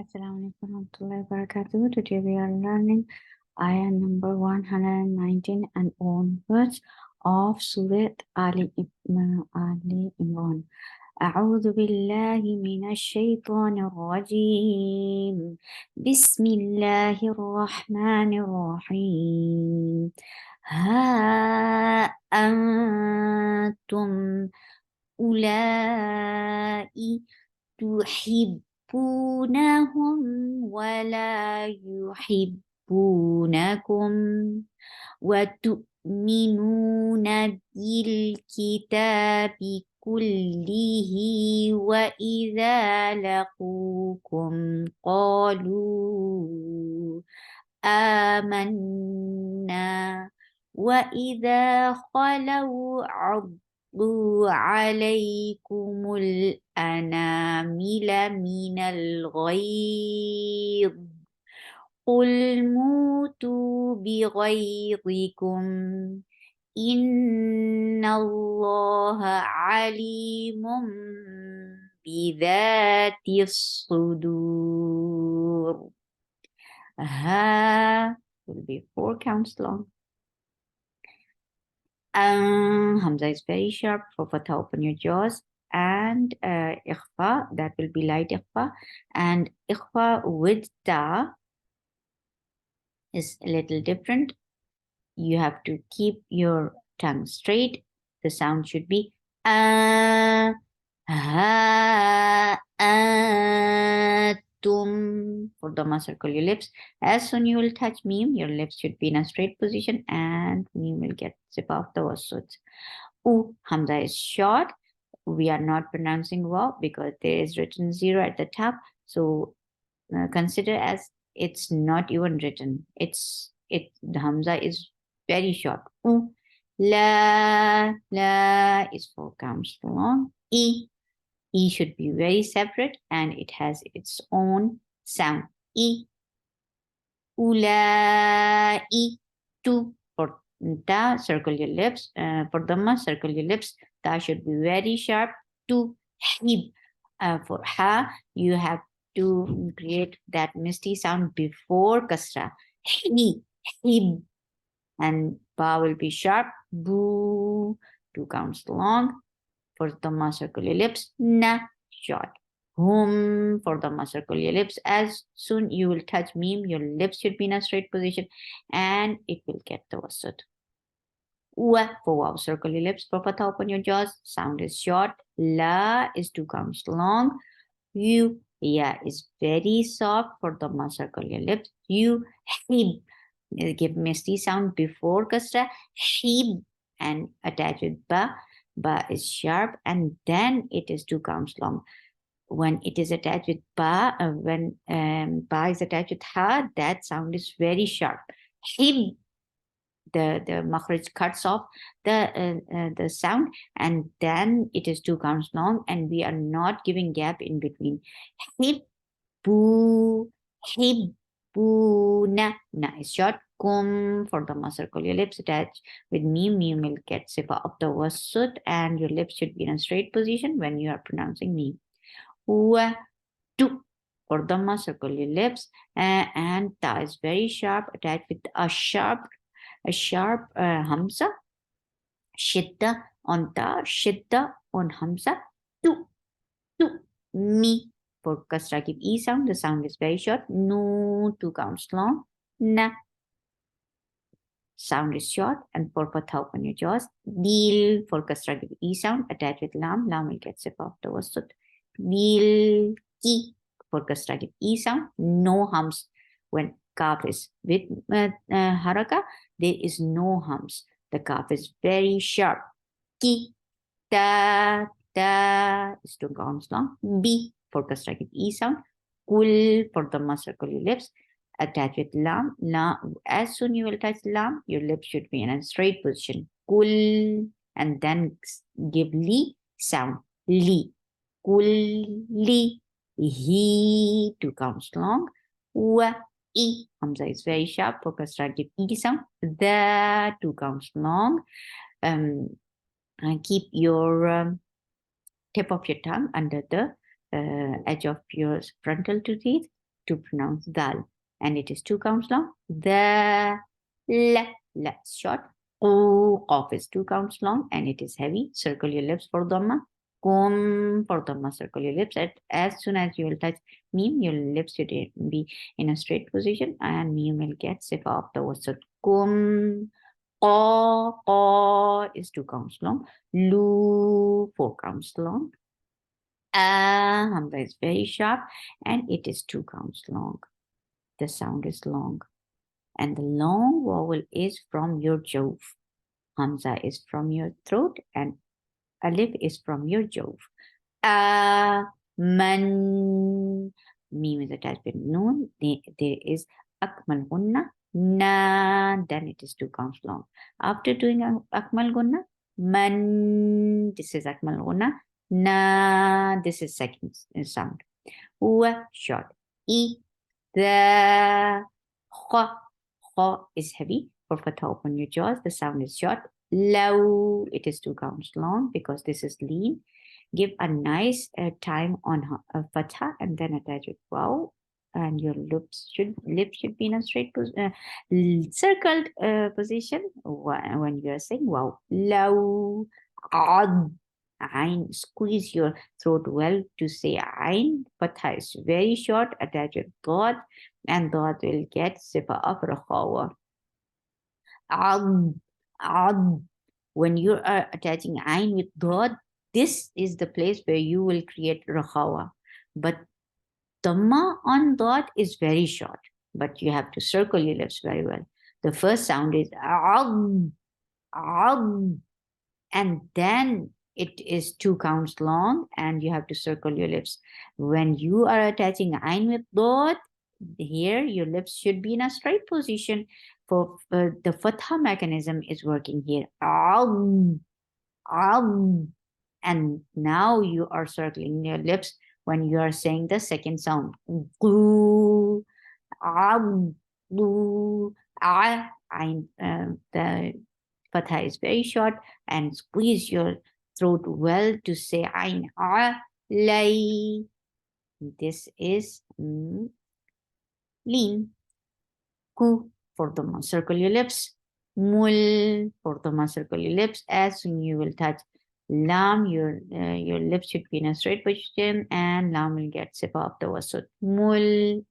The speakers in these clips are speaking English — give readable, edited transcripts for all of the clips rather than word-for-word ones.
Assalamu alaikum warahmatullahi wabarakatuh. Today we are learning ayah number 119 and onwards of Surah Ali Imran. أعوذ بالله من الشيطان الرجيم بسم الله الرحمن الرحيم ها أنتم أولئك تحبونهم ولا يحبونكم وتؤمنون بالكتاب كله وإذا لقوكم قالوا آمنا وإذا خلوا عضوا عليكم الأنامل من الغيظ قل موتوا بغيظكم إن الله عليم بذات الصدور. Ha will be 4 counts long. Hamza is very sharp. For fatha, open your jaws. And ikhfa, that will be light ikhfa. And ikhfa with ta is a little different. You have to keep your tongue straight. The sound should be ha, tum. For Dhamma, circle your lips. As soon you will touch meme, your lips should be in a straight position and meme will get zip off the wasut. Hamza is short. We are not pronouncing wow because there is written 0 at the top. So consider as it's not even written. The Hamza is very short. La is 4 counts long. E should be very separate and it has its own sound. Ulai. Tu. For ta, circle your lips. For Dhamma, circle your lips. Ta should be very sharp. Tu. Hib. For ha, you have to create that misty sound before kasra. Hib. And ba will be sharp. Boo. 2 counts long. For Dhamma, circle your lips. Na, short. Hum. For Dhamma, circle your lips. As soon you will touch meme, your lips should be in a straight position and it will get the wasut. Wa. For wow, circle your lips. For fatha, open your jaws. Sound is short. La is 2 counts long. You. Ya is very soft. For Dhamma, circle your lips. You. Hib. Give misty sound before kasra. Hib. And attach with ba. Ba is sharp and then it is 2 counts long. When it is attached with ba, when ba is attached with ha, that sound is very sharp. Hib, the makhraj cuts off the sound and then it is 2 counts long and we are not giving gap in between. Hib, boo, hib, boo, na is short. Kum. For the circle your lips attached with meme will get sifa of the wasut and your lips should be in a straight position when you are pronouncing meme. Wa. Tu. For Dhamma, circle your lips and ta is very sharp, attached with a sharp hamza. Shidda on ta, shidda on hamza. Tu. Mi. For kasra, give e sound. The sound is very short. No, 2 counts long. Na. Sound is short. And for fatha, open your jaws. Dil. For kasra, give e sound. Attached with lam. Lam will get zip off the wasut. Dil. Ki. For kasra, give e sound. No hums. When kaf is with haraka, there is no hums. The kaf is very sharp. Ki. Ta. Is 2 counts long. Bi. For kasra, give e sound. Kul. For Dhamma, circle your lips. Attach with lam. As soon you will touch lam, your lips should be in a straight position. Kul. And then give li sound. Li. Kulli. He. 2 counts long. Wa. E. Hamza is very sharp. For kasra, give e sound. The. 2 counts long. And keep your tip of your tongue under the edge of your frontal teeth to pronounce dal, and it is 2 counts long. The la is short. Qaf is 2 counts long, and it is heavy. Circle your lips for dhamma. Kum for dhamma. Circle your lips. As soon as you will touch meme, your lips should be in a straight position, and meme will get sifa of the wasat. Kum. Qa is 2 counts long. Lu 4 counts long. Hamza is very sharp, and it is 2 counts long. The sound is long, and the long vowel is from your jaw. Hamza is from your throat, and alif is from your jaw. Man. Meme is attached with noon. There is akmal gunna. Na. Then it is 2 counts long. After doing akmal gunna, man. This is akmal gunna. Na. This is second sound. Wa short. I. The. Kha. Kha is heavy. For fatha, open your jaws. The sound is short. Low. It is 2 counts long because this is lean. Give a nice time on fatha and then attach it wow, and your lips should be in a straight circled position when you are saying wow. Low. Ad. Ain. Squeeze your throat well to say ain. Fatha is very short. Attach your dot, and dot will get sifa of rakhawa. Ad. Ad. When you are attaching ain with dot, this is the place where you will create rakhawa. But dhamma on dot is very short, but you have to circle your lips very well. The first sound is ag, ag, and then it is 2 counts long, and you have to circle your lips. When you are attaching ain with dot, here your lips should be in a straight position. For the fatha mechanism is working here. Ag, ag. And now you are circling your lips when you are saying the second sound. Goo, goo, the fatha is very short, and squeeze your throat well to say ain. Lay. This is lean. Ku for the circle your lips. Mul for the circle your lips. As soon you will touch lam, your lips should be in a straight position, and lam will get sifa of the wasut. Mul.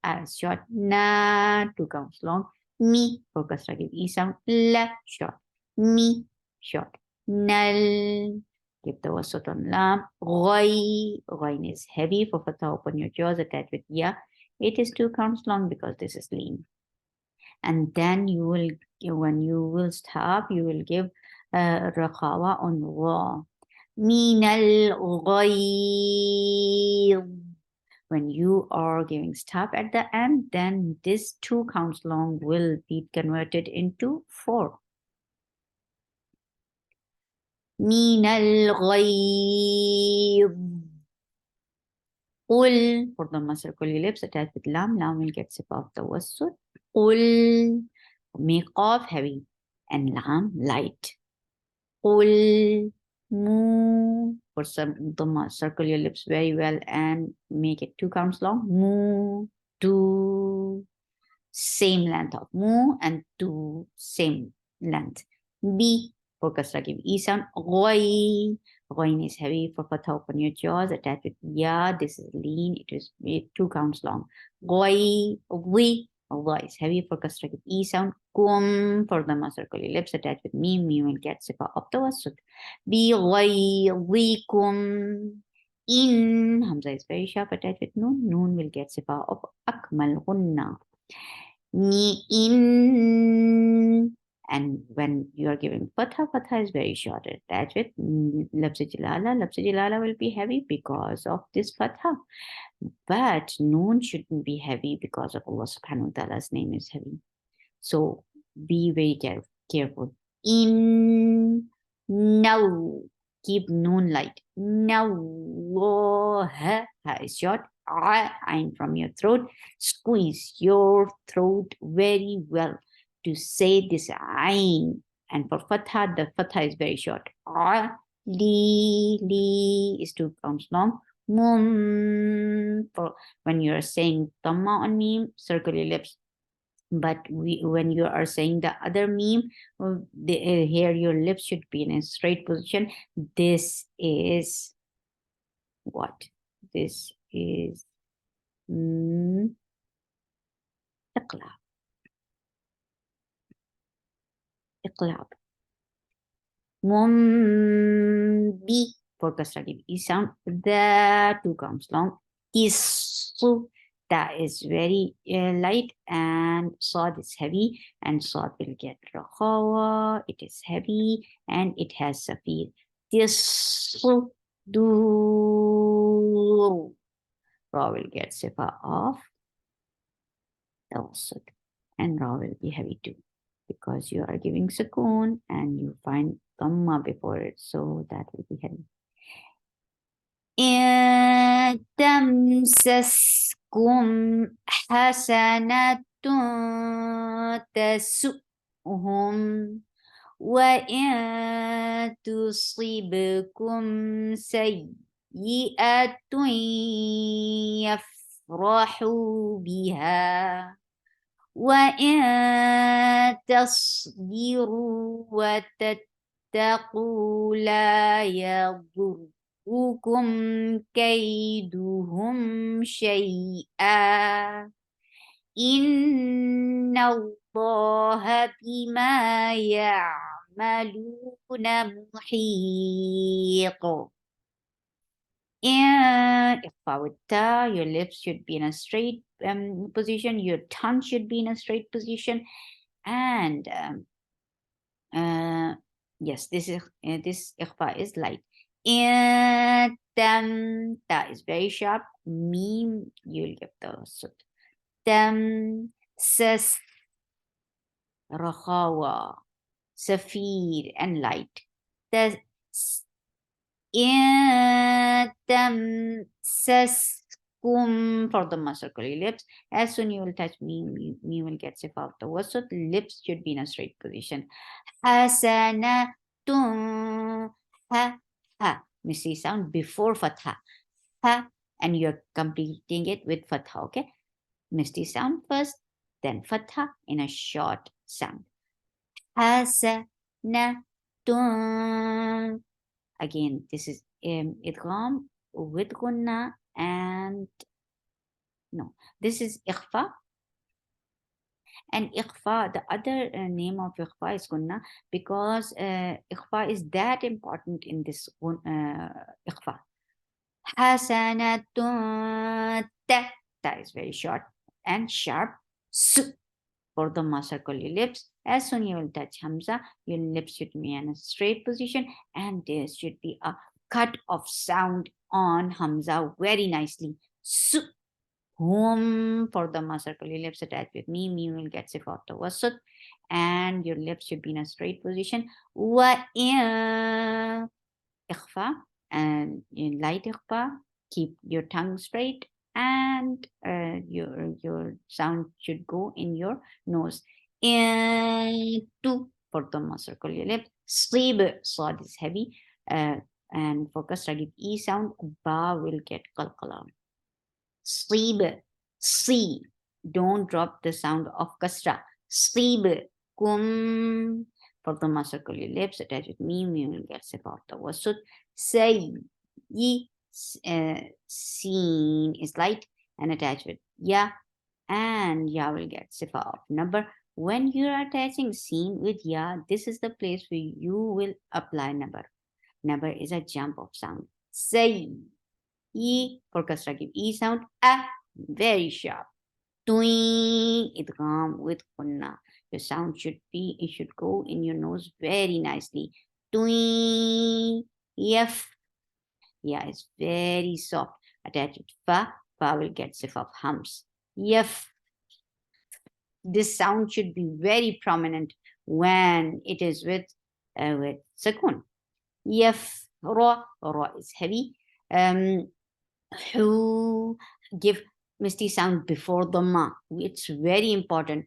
As short. Na 2 counts long. Mi for kasra give e sound. La short. Mi short. Nal. Give the wasut on lam. Ghoi. Ghoin is heavy. For fatha, open your jaws. Attach with ya. It is 2 counts long because this is lean. And then you will, when you will stop, you will give rakhawa on wa. Minal ghayb. When you are giving stop at the end, then this 2 counts long will be converted into 4. Minal ghayb. Qul for the circle your lips, attached with lam. Lam will get sifa of the wasut. Qul. Make off heavy, and lam light. Qul. Mu for some dhamma. Circle your lips very well and make it 2 counts long. Mu. Tu. Same length of mu, and tu same length. Bi for kasra give e sound. Ghoi. Ghoin is heavy. For fatha, open your jaws. Attach with ya. This is lean. It is 2 counts long. Ghoi. Ghi. Allah is heavy. For kasra give e sound. Kum for the circle your lips. Attach with meme. Meme will get sifa of the wasut. Bi ghoi kum. In. Hamza is very sharp. Attached with noon. Noon will get sifa of akmal gunna. Ni in. And when you are giving fatha, fatha is very short. Attached with labs jalala. Labs jalala will be heavy because of this fatha. But noon shouldn't be heavy because of Allah subhanahu wa ta'ala's name is heavy. So be very careful. In. Now. Keep noon light. Now. Ha is short. Ain from your throat. Squeeze your throat very well to say this ain. And for fatha, the fatha is very short. Li is 2 counts long. When you're saying Dhamma on meme, circle your lips. But when you are saying the other meme, here your lips should be in a straight position. This is what? This is إقلاب. إقلاب. B for constructive E sound. The two comes long. Isu, that is very light, and Sod is heavy, and Sod will get Rahawa. It is heavy and it has Safir. Isu do. Ra will get Sifa off. Tawasud. And Ra will be heavy too, because you are giving sukoon and you find dhamma before it, so that will be heavy. إن تمسسكم حسنة تسؤهم وإن تصيبكم سيئة يفرحوا بها وإن تصبروا وتتقوا لا يضركم كيدهم شيئا إن الله بما يعملون محيط. And if your lips should be in a straight position, your tongue should be in a straight position, and yes, this ikhfa is light. And ta is very sharp. Meme, you'll get the sut. Tam sas rakhawa, safir, and light. The for the circular lips. As soon you will touch me will get sif out the word. So the lips should be in a straight position. Hasanatun. Ha, ha. Missy sound before fatha. Ha, and you're completing it with fatha, okay? Misty sound first, then fatha in a short sound. Hasanatun. Again, this is idgham with gunna, and no, this is ikhfa. And ikhfa, the other name of ikhfa is gunna, because ikhfa is that important in this ikhfa. Hasanatun, ta is very short and sharp. Su, for the circle your lips. As soon you will touch Hamza, your lips should be in a straight position, and there should be a cut of sound on Hamza very nicely. Su, hum, for the circle your lips attached with me will get sifat wasut, and your lips should be in a straight position. Wa ikhfa, and in light ikhfa, keep your tongue straight, and your sound should go in your nose. And two for the circle your lips. Sleep, sod is heavy, and for kasra e sound, ba will get qalqala. Sleep, see, don't drop the sound of kasra. Sleep, kum, for the circle your lips attached with me will get sifat wasut. Say, ye, seen is light and attached with ya, and ya will get sifa of number. When you are attaching seen with ya, this is the place where you will apply number. Number is a jump of sound. Say, ye, for kasra give e sound, a, very sharp. Twing, idgham with kunna. Your sound should go in your nose very nicely. Twing, yef. Yeah, it's very soft. Attached with fa, fa will get sif of hums. Yef. This sound should be very prominent when it is with sakun. Yef, ra, ra is heavy. Hu, give misty sound before the ma. It's very important.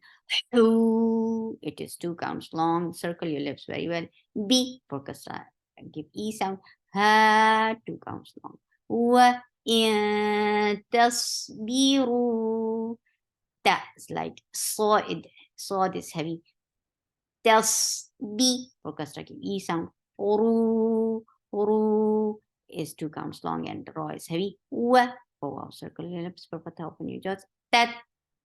Hu, it is 2 counts long. Circle your lips very well. B for kasra. Give e sound. Ha, 2 counts long. Wa, تصبروا. That's like sword. Sword is heavy. B for constructive E sound. Ru is two counts long and raw is heavy. For wow, circle your lips for fatha, open your jaws. Ta,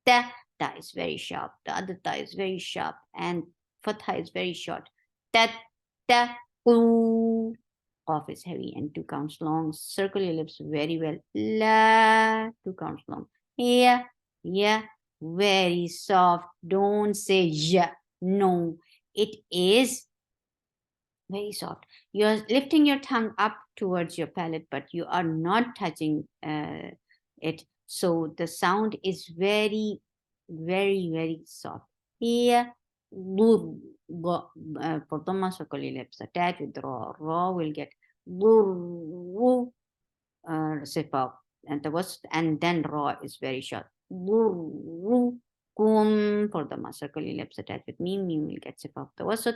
ta is very sharp. The other ta is very sharp and fatha is very short. Ta, u. Qaf is heavy and two counts long. Circle your lips very well. La, two counts long. Yeah, very soft. Don't say ja. No, it is very soft. You're lifting your tongue up towards your palate, but you are not touching it. So the sound is very, very soft. Here, for Dhamma circle your lips attached with raw. Raw will get sifab, and the was and then raw is very short. Kum for the circle lips attached with meme. Meme will get sifab. The was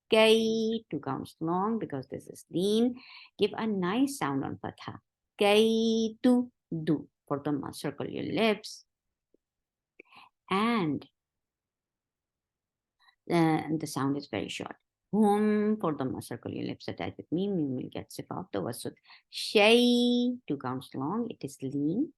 Kay, two counts long because this is lean. Give a nice sound on fatha. Kay to do for the circle your lips. And the sound is very short. Hum for the circle your lips attached with meme. Meme will get sifab. The was Shay, two counts long. It is lean.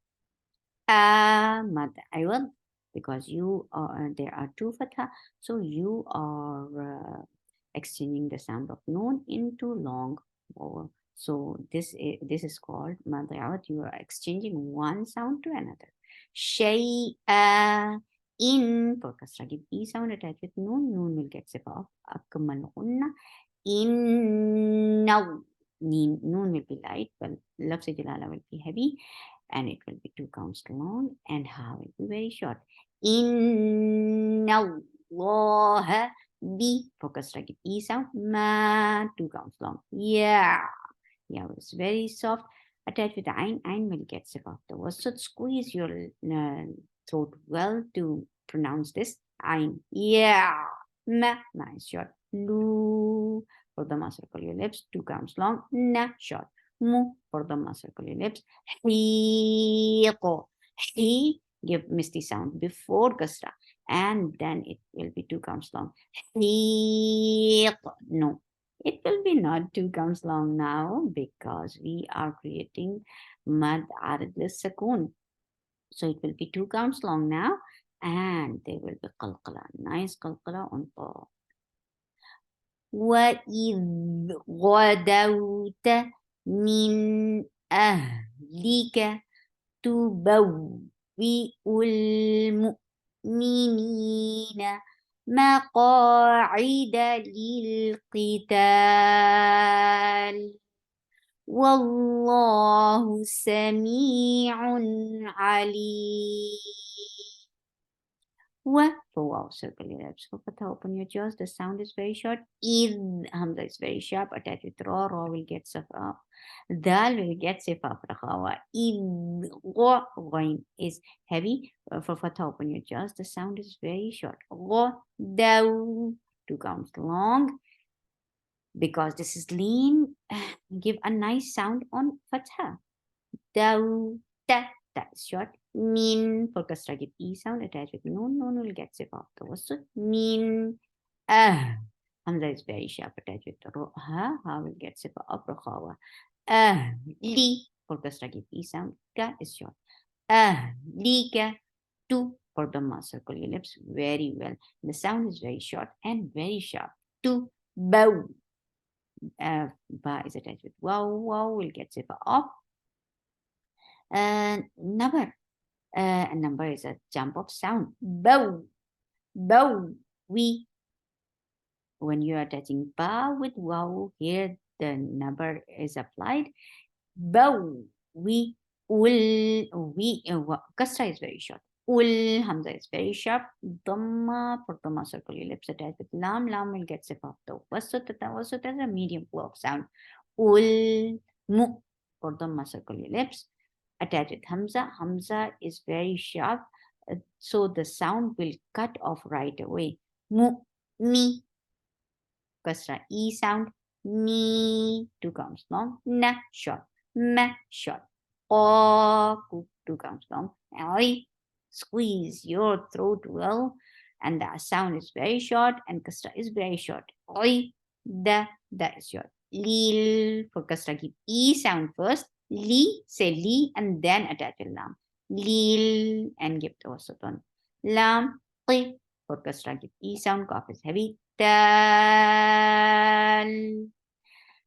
Mad Iwad, because you are there are two fatha, so you are exchanging the sound of noon into long vowel. So this is called mad Iwad. You are exchanging one sound to another. Shay'a, in for kasra, give e sound attached with noon. Noon will get sip off. Akmal gunna. Innaw. Noon will be light, but lafz jalala will be heavy, and it will be two counts long, and ha will be very short. Inna Allah, B focus like E sound, ma two counts long. Yeah, it's very soft. Attached with the ein will get sick off the word. So squeeze your throat well to pronounce this ein. Yeah, ma is short. Lu for the circle your lips, two counts long. Na short. Mu for the circle your lips. Hiqo. He give misty sound before kasra, and then it will be two counts long. Hiq. No, it will be not two counts long now because we are creating mad arid sakun. So it will be two counts long now, and there will be qalqala, nice qalqala on ta. وَإِذْ غَدَوْتَ مِنْ أَهْلِكَ تُبَوِّئُ الْمُؤْمِنِينَ مَقَاعِدَ لِلْقِتَالِ وَاللَّهُ سَمِيعٌ عَلِيمٌ. For wow, circle your lips. For fatha, open your jaws. The sound is very short. Hamza is very sharp. Attached with raw. Raw will get safa. Dal will get sifa. Rakhawa. Ghain is heavy. For fatha, open your jaws. The sound is very short. Daw. Two counts long. Because this is lean, give a nice sound on fatha. Daw. That is short. Min for kasra, give e sound attached with noon. Noon will get sip off the wasut. Min. Hamza is very sharp attached with ro. Ha will get sip off rakhawa. Li for kasra, give e sound. Ka is short. Li ka. Tu for the circle your lips very well. The sound is very short and very sharp. Tu bow. Ba is attached with wow. Wow will get sip off. Number. A number is a jump of sound. Bow. We. When you are attaching ba with wow, here the number is applied. Bow. We. Kasra is very short. Hamza is very sharp. Dhamma for Dhamma circle your lips attached with lam. Lam will get sip off the wasut. Wasut has a medium flow of sound. Mu for Dhamma circle your lips attached with Hamza. Hamza is very sharp, so the sound will cut off right away. Mi. Kasra E sound. Mi. Two counts long. Na short. Ma short. Two counts long. I squeeze your throat well, and the sound is very short, and kasra is very short. I the is short. Lil for kasra, keep e sound first. Li say li, and then attach a lam. Lil and give the wasat on. Lam qi for kasra, keep e sound. Cough is heavy. Tal.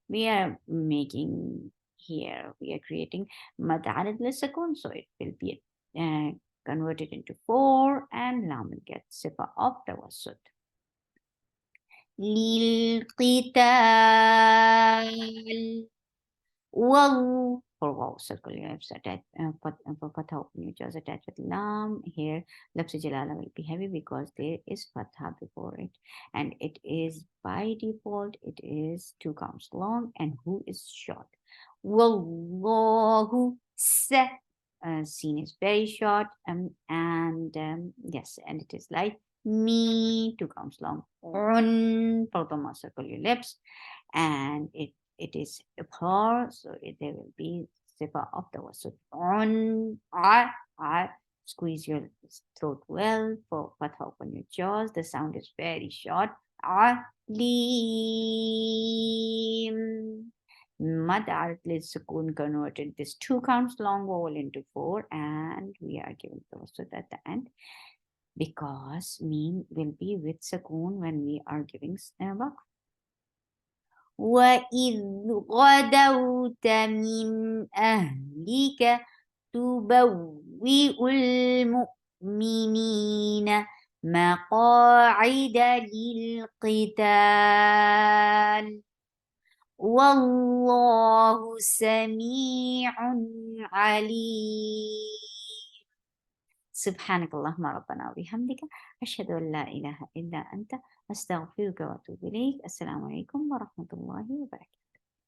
We are making here, we are creating mad adad lisakun, so it will be converted into 4 and lam will get sifa of tawassut. للقتال Wow. For wow, circle your lips attached, for fatha open your jaws attached with lam. Here, lafz jalala will be heavy because there is fatha before it. And it is by default, it is 2 counts long and who is short. Wallahu sa. Scene is very short. Yes, and it is like me, 2 counts long. On, for circle your lips. And it is a par, so there will be sifa of the wasut on r. Squeeze your throat well for fatha open your jaws. The sound is very short. Lim. Mad artlit sukun converted this 2 counts long vowel into 4, and we are giving the wasut at the end because meme will be with sukun when we are giving waqf. وَإِذْ غَدَوْتَ مِنْ أَهْلِكَ تُبَوِّئُ الْمُؤْمِنِينَ مَقَاعِدَ لِلْقِتَالِ وَاللَّهُ سَمِيعٌ عَلِيمٌ. سبحانك اللهم ربنا وبحمدك أشهد أن لا إله إلا أنت أستغفرك وأتوب إليك. السلام عليكم ورحمة الله وبركاته.